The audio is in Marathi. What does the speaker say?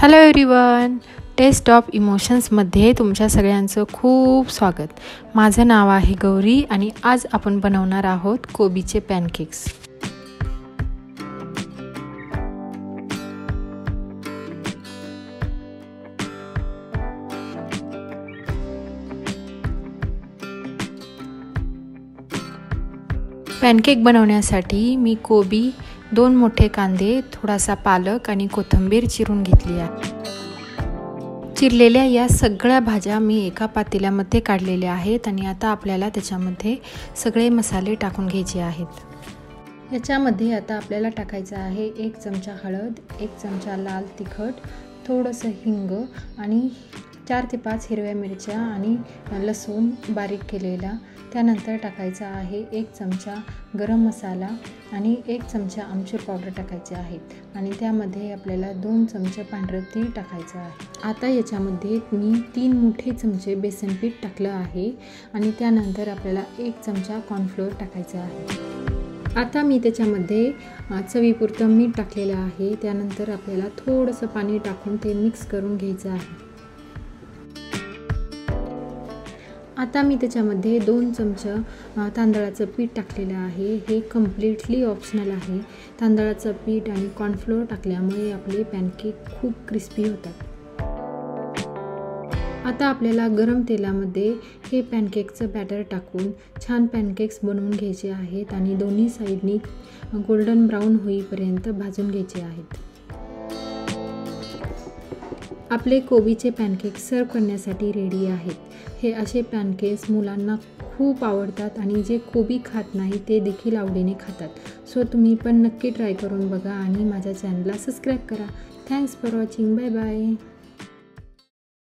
हॅलो एव्हरीवन, टेस्ट ऑफ इमोशन्समध्ये तुमच्या सगळ्यांचं खूप स्वागत. माझं नाव आहे गौरी आणि आज आपण बनवणार आहोत कोबीचे पॅनकेक्स. पॅनकेक बनवण्यासाठी मी कोबी, 2 मोठे कांदे, थोडासा पालक आणि कोथिंबीर चिरून घेतली आहे. चिरलेल्या या सगळ्या भाज्या मी एका पातेल्यामध्ये काढलेल्या आहेत आणि आता आपल्याला त्याच्यामध्ये सगळे मसाले टाकून घ्यायचे आहेत. याच्यामध्ये आता आपल्याला टाकायचं आहे 1 चमचा हळद, 1 चमचा लाल तिखट, थोडंसं हिंग आणि 4 ते 5 हिरव्या मिरच्या आणि लसूण बारीक केलेला. त्यानंतर टाकायचा आहे 1 चमचा गरम मसाला आणि 1 चमचा आमचूर पावडर टाकायचे आहे आणि त्यामध्ये आपल्याला 2 चमचे पांढरं तीळ टाकायचं आहे. आता याच्यामध्ये मी 3 मोठे चमचे बेसन पीठ टाकलं आहे आणि त्यानंतर आपल्याला 1 चमचा कॉर्नफ्लोअर टाकायचं आहे. आता मी त्याच्यामध्ये चवीपुरतं मीठ टाकलेलं आहे. त्यानंतर आपल्याला थोडंसं पाणी टाकून ते मिक्स करून घ्यायचं आहे. आता मी त्याच्यामध्ये 2 चमचा तांदळाचं पीठ टाकलेलं आहे. हे कम्प्लिटली ऑप्शनल आहे. तांदळाचं पीठ आणि कॉर्नफ्लोअर टाकल्यामुळे आपले पॅनकेक खूप क्रिस्पी होतात. आता आपल्याला गरम तेलामध्ये हे पॅनकेकचं बॅटर टाकून छान पॅनकेक्स बनवून घ्यायचे आहेत आणि दोन्ही साईडनी गोल्डन ब्राऊन होईपर्यंत भाजून घ्यायचे आहेत. आपले कोबीचे पॅनकेक्स सर्व करण्यासाठी रेडी आहेत. हे असे पॅनकेक्स मुलांना खूप आवडतात आणि जे कोबी खात नाही ते देखील आवडीने खातात. सो तुम्ही पण नक्की ट्राय करून बघा आणि माझ्या चॅनलला सबस्क्राईब करा. Thanks for watching. Bye bye.